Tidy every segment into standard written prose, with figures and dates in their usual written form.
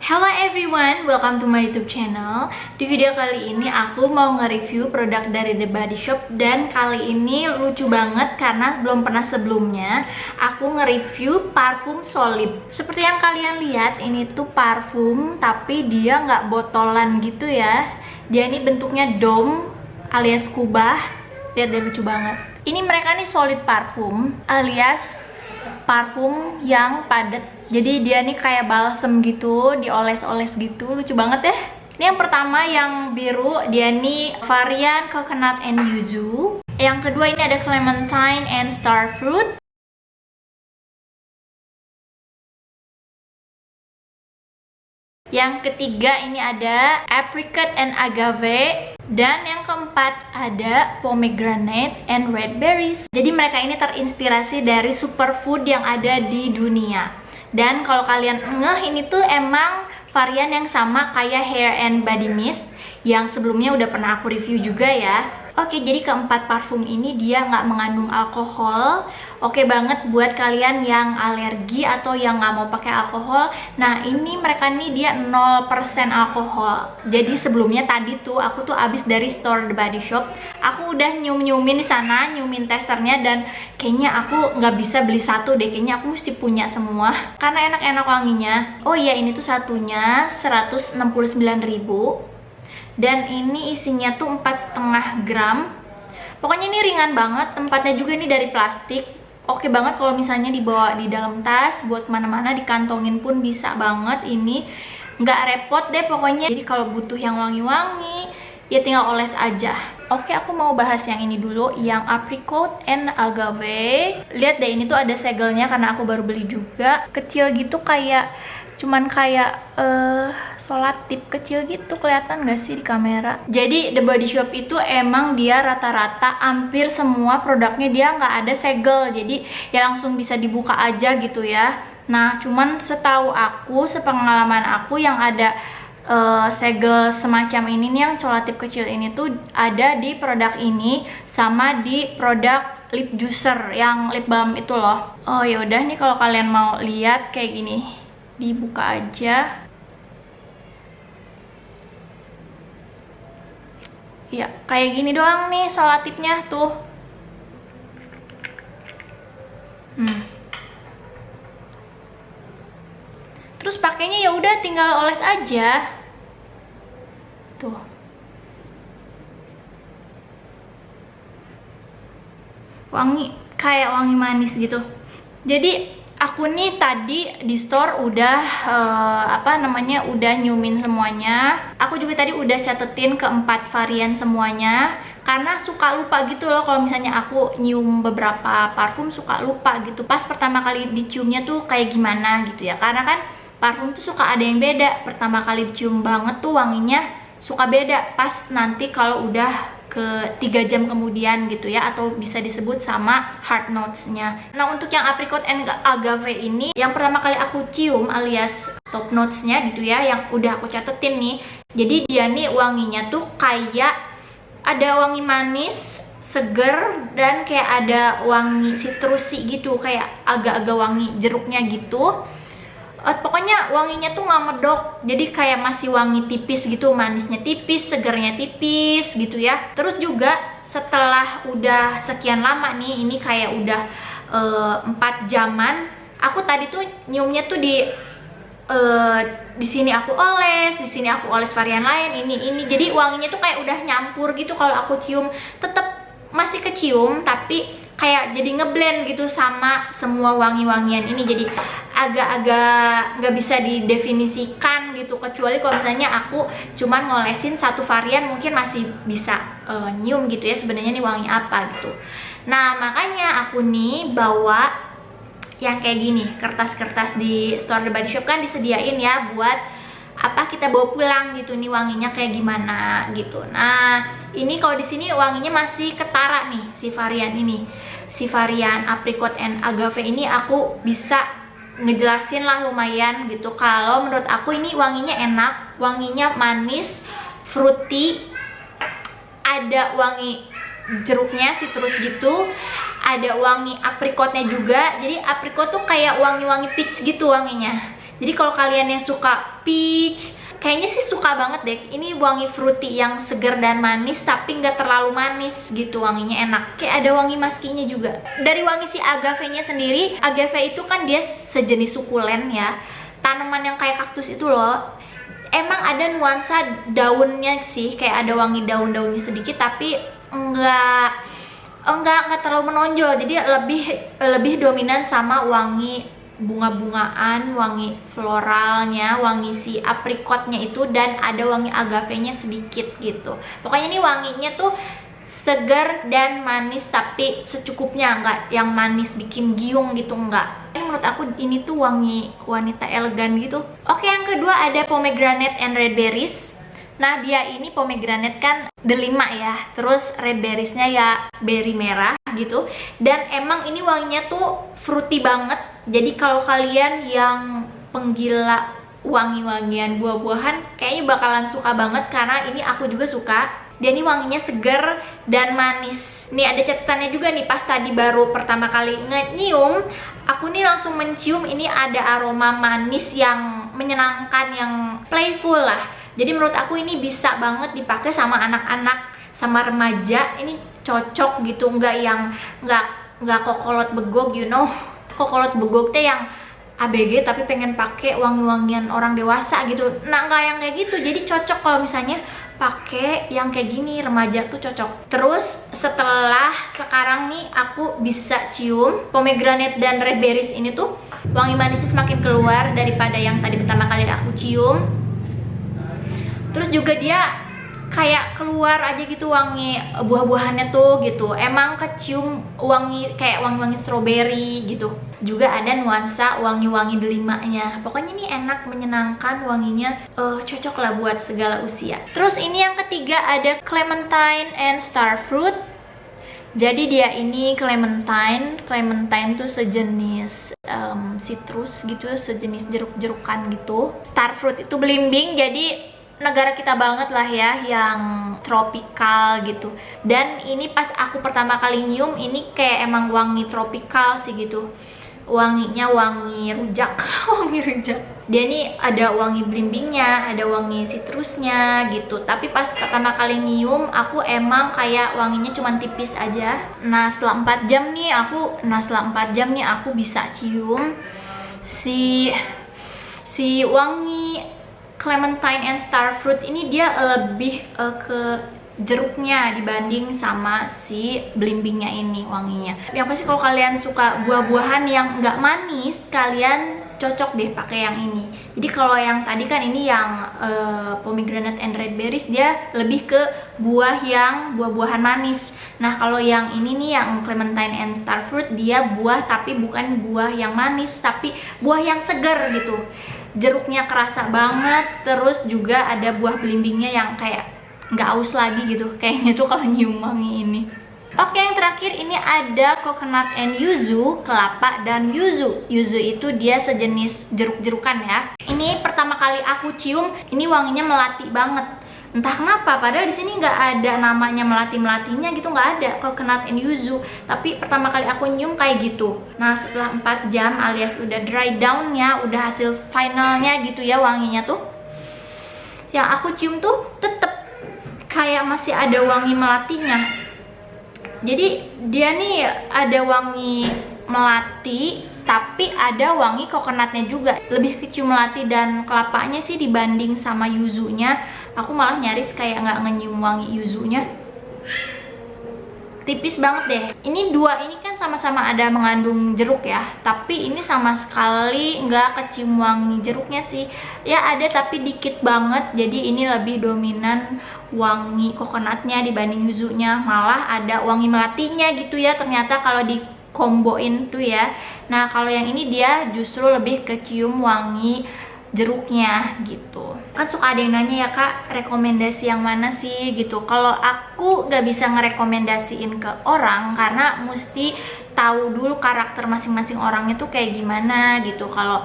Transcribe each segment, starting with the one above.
Hello everyone, welcome to my YouTube channel. Di video kali ini aku mau nge-review produk dari The Body Shop. Dan kali ini lucu banget karena belum pernah sebelumnya aku nge-review parfum solid. Seperti yang kalian lihat, ini tuh parfum tapi dia nggak botolan gitu ya. Dia ini bentuknya dome alias kubah. Lihat deh, lucu banget. Ini mereka nih solid parfum alias parfum yang padat. Jadi dia nih kayak balsem gitu, dioles-oles gitu, lucu banget ya. Ini yang pertama yang biru, dia nih varian coconut and yuzu. Yang kedua ini ada clementine and starfruit. Yang ketiga ini ada apricot and agave. Dan yang keempat ada pomegranate and red berries. Jadi mereka ini terinspirasi dari superfood yang ada di dunia. Dan kalau kalian ngeh, ini tuh emang varian yang sama kayak hair and body mist yang sebelumnya udah pernah aku review juga ya. Oke, jadi keempat parfum ini dia nggak mengandung alkohol. Oke banget buat kalian yang alergi atau yang nggak mau pakai alkohol. Nah, ini mereka nih dia 0% alkohol. Jadi sebelumnya tadi tuh aku tuh abis dari store The Body Shop. Aku udah nyumin di sana, nyumin testernya, dan kayaknya aku nggak bisa beli satu deh. Kayaknya aku mesti punya semua karena enak-enak wanginya. Oh iya, ini tuh satunya 169.000. Dan ini isinya tuh 4,5 gram. Pokoknya ini ringan banget. Tempatnya juga ini dari plastik. Oke banget kalau misalnya dibawa di dalam tas, buat kemana-mana, dikantongin pun bisa banget. Ini nggak repot deh pokoknya. Jadi kalau butuh yang wangi-wangi, ya tinggal oles aja. Oke, aku mau bahas yang ini dulu, yang apricot and agave. Lihat deh, ini tuh ada segelnya karena aku baru beli juga. Kecil gitu, kayak cuman kayak solatip kecil gitu, kelihatan gak sih di kamera? Jadi The Body Shop itu emang dia rata-rata hampir semua produknya dia nggak ada segel, jadi ya langsung bisa dibuka aja gitu ya. Nah, cuman setahu aku, sepengalaman aku, yang ada segel semacam ini nih, yang solatip kecil ini tuh ada di produk ini sama di produk lip juicer yang lip balm itu loh. Oh yaudah nih, kalau kalian mau lihat kayak gini, dibuka aja. Ya, kayak gini doang nih solatipnya tuh. Terus pakainya ya udah tinggal oles aja. Tuh. Wangi, kayak wangi manis gitu. Jadi aku nih tadi di store udah udah nyumin semuanya. Aku juga tadi udah catetin keempat varian semuanya karena suka lupa gitu loh kalau misalnya aku nyium beberapa parfum, suka lupa gitu pas pertama kali diciumnya tuh kayak gimana gitu ya. Karena kan parfum tuh suka ada yang beda. Pertama kali dicium banget tuh wanginya suka beda pas nanti kalau udah ke 3 jam kemudian gitu ya, atau bisa disebut sama hard notes-nya. Nah, untuk yang apricot and agave ini yang pertama kali aku cium alias top notes-nya gitu ya, yang udah aku catetin nih. Jadi dia nih wanginya tuh kayak ada wangi manis, seger, dan kayak ada wangi sitrusi gitu, kayak agak-agak wangi jeruknya gitu. Pokoknya wanginya tuh nggak medok, jadi kayak masih wangi tipis gitu, manisnya tipis, segernya tipis gitu ya. Terus juga setelah udah sekian lama nih, ini kayak udah 4 jaman, aku tadi tuh nyiumnya tuh di sini aku oles, di sini aku oles varian lain, ini. Jadi wanginya tuh kayak udah nyampur gitu. Kalau aku cium tetap masih kecium, tapi kayak jadi ngeblend gitu sama semua wangi-wangian ini. Jadi agak-agak nggak bisa didefinisikan gitu, kecuali kalau misalnya aku cuman ngolesin satu varian, mungkin masih bisa nyium gitu ya sebenarnya nih wangi apa gitu. Nah, makanya aku nih bawa yang kayak gini, kertas-kertas di store The Body Shop kan disediain ya buat kita bawa pulang gitu, nih wanginya kayak gimana gitu. Nah, ini kalau di sini wanginya masih ketara nih si varian ini. Si varian apricot and agave ini aku bisa ngejelasin lah lumayan gitu. Kalau menurut aku ini wanginya enak, wanginya manis, fruity, ada wangi jeruknya, citrus gitu, ada wangi apricotnya juga. Jadi apricot tuh kayak wangi-wangi peach gitu wanginya. Jadi kalau kalian yang suka peach, kayaknya sih suka banget deh. Ini wangi fruity yang segar dan manis, tapi nggak terlalu manis gitu, wanginya enak. Kayak ada wangi maskinya juga. Dari wangi si agave-nya sendiri, agave itu kan dia sejenis sukulen ya, tanaman yang kayak kaktus itu loh. Emang ada nuansa daunnya sih, kayak ada wangi daun-daunnya sedikit, tapi enggak terlalu menonjol. Jadi lebih dominan sama wangi bunga-bungaan, wangi floralnya, wangi si aprikotnya itu, dan ada wangi agavenya sedikit gitu. Pokoknya ini wanginya tuh segar dan manis, tapi secukupnya, nggak yang manis bikin giung gitu, nggak. Menurut aku ini tuh wangi wanita elegan gitu. Oke, yang kedua ada pomegranate and red berries. Nah, dia ini pomegranate kan delima ya, terus red berriesnya ya berry merah gitu. Dan emang ini wanginya tuh fruity banget. Jadi kalau kalian yang penggila wangi-wangian buah-buahan, kayaknya bakalan suka banget, karena ini aku juga suka. Dia ini wanginya segar dan manis. Nih ada catatannya juga nih, pas tadi baru pertama kali nyium, aku nih langsung mencium ini ada aroma manis yang menyenangkan, yang playful lah. Jadi menurut aku ini bisa banget dipakai sama anak-anak, sama remaja. Ini cocok gitu, nggak kokolot begok, you know. Kokolot begok teh yang ABG tapi pengen pakai wangi-wangian orang dewasa gitu. Nah, nggak yang kayak gitu. Jadi cocok kalau misalnya pakai yang kayak gini, remaja tuh cocok. Terus setelah sekarang nih aku bisa cium pomegranate dan red berries ini tuh wangi manisnya semakin keluar daripada yang tadi pertama kali aku cium. Terus juga dia kayak keluar aja gitu wangi buah-buahannya tuh gitu. Emang kecium wangi kayak wangi-wangi strawberry gitu. Juga ada nuansa wangi-wangi delimanya. Pokoknya ini enak, menyenangkan wanginya, cocok lah buat segala usia. Terus ini yang ketiga ada clementine and starfruit. Jadi dia ini clementine tuh sejenis citrus gitu, sejenis jeruk-jerukan gitu. Starfruit itu belimbing, jadi negara kita banget lah ya, yang tropical gitu. Dan ini pas aku pertama kali nyium, ini kayak emang wangi tropical sih gitu. Wanginya wangi rujak. Wangi rujak. Dia ini ada wangi belimbingnya, ada wangi citrusnya gitu. Tapi pas pertama kali nyium, aku emang kayak wanginya cuman tipis aja. Nah setelah 4 jam nih aku bisa cium si wangi clementine and starfruit ini. Dia lebih ke jeruknya dibanding sama si belimbingnya ini wanginya. Yang pasti kalau kalian suka buah-buahan yang nggak manis, kalian cocok deh pakai yang ini. Jadi kalau yang tadi kan ini yang pomegranate and red berries, dia lebih ke buah-buahan manis. Nah kalau yang ini nih, yang clementine and starfruit, dia buah tapi bukan buah yang manis, tapi buah yang segar gitu. Jeruknya kerasa banget, terus juga ada buah belimbingnya yang kayak nggak aus lagi gitu kayaknya tuh kalau nyium wangi ini. Oke, yang terakhir ini ada coconut and yuzu, kelapa dan yuzu. Yuzu itu dia sejenis jeruk-jerukan ya. Ini pertama kali aku cium, ini wanginya melati banget. Entah kenapa, padahal di sini nggak ada namanya melati-melatinya gitu, nggak ada coconut and yuzu. Tapi pertama kali aku nyium kayak gitu. Nah setelah 4 jam alias udah dry down-nya, udah hasil finalnya gitu ya wanginya tuh, yang aku cium tuh tetep kayak masih ada wangi melatinya. Jadi dia nih ada wangi melati, tapi ada wangi coconutnya juga. Lebih kecium melati dan kelapanya sih dibanding sama yuzunya. Aku malah nyaris kayak nggak nyium wangi yuzunya. Tipis banget deh. Ini dua ini kan sama-sama ada mengandung jeruk ya, tapi ini sama sekali nggak kecium wangi jeruknya sih. Ya ada tapi dikit banget. Jadi ini lebih dominan wangi coconutnya dibanding yuzunya. Malah ada wangi melatinya gitu ya ternyata kalau dikomboin tuh ya. Nah kalau yang ini dia justru lebih kecium wangi jeruknya gitu. Kan suka ada yang nanya ya kak, rekomendasi yang mana sih gitu. Kalau aku gak bisa ngerekomendasiin ke orang karena mesti tahu dulu karakter masing-masing orangnya tuh kayak gimana gitu. Kalau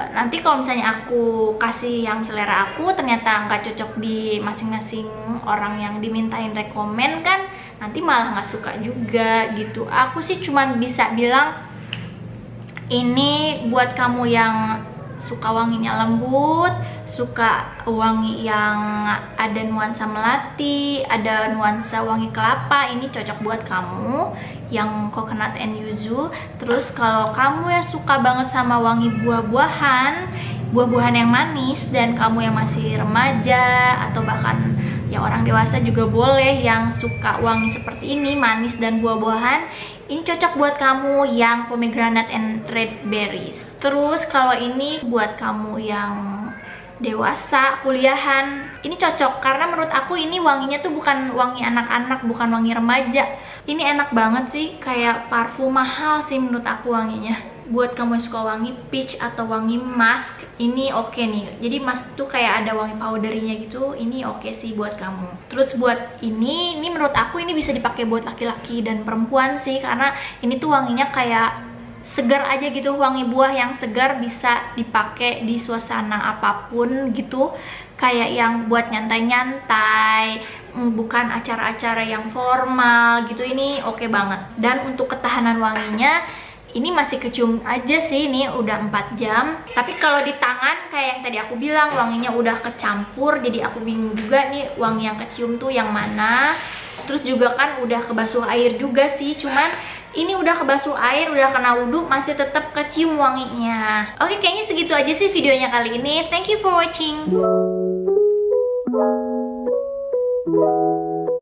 nanti kalau misalnya aku kasih yang selera aku ternyata nggak cocok di masing-masing orang yang dimintain rekomen, kan nanti malah nggak suka juga gitu. Aku sih cuman bisa bilang ini buat kamu yang suka wanginya lembut, suka wangi yang ada nuansa melati, ada nuansa wangi kelapa, ini cocok buat kamu yang coconut and yuzu. Terus kalau kamu yang suka banget sama wangi buah-buahan yang manis, dan kamu yang masih remaja atau bahkan yang orang dewasa juga boleh yang suka wangi seperti ini, manis dan buah-buahan, ini cocok buat kamu yang pomegranate and red berries. Terus kalau ini buat kamu yang dewasa, kuliahan, ini cocok karena menurut aku ini wanginya tuh bukan wangi anak-anak, bukan wangi remaja. Ini enak banget sih, kayak parfum mahal sih menurut aku wanginya. Buat kamu yang suka wangi peach atau wangi musk, ini oke nih. Jadi musk tuh kayak ada wangi powderinya gitu, ini oke sih buat kamu. Terus buat ini menurut aku ini bisa dipakai buat laki-laki dan perempuan sih, karena ini tuh wanginya kayak segar aja gitu, wangi buah yang segar, bisa dipakai di suasana apapun gitu, kayak yang buat nyantai-nyantai, bukan acara-acara yang formal gitu. Ini oke banget. Dan untuk ketahanan wanginya ini masih kecium aja sih, ini udah 4 jam. Tapi kalau di tangan kayak yang tadi aku bilang, wanginya udah kecampur, jadi aku bingung juga nih wangi yang kecium tuh yang mana. Terus juga kan udah kebasuh air juga sih, cuman ini udah kebasuh air, udah kena wudhu, masih tetap kecium wanginya. Oke, kayaknya segitu aja sih videonya kali ini. Thank you for watching.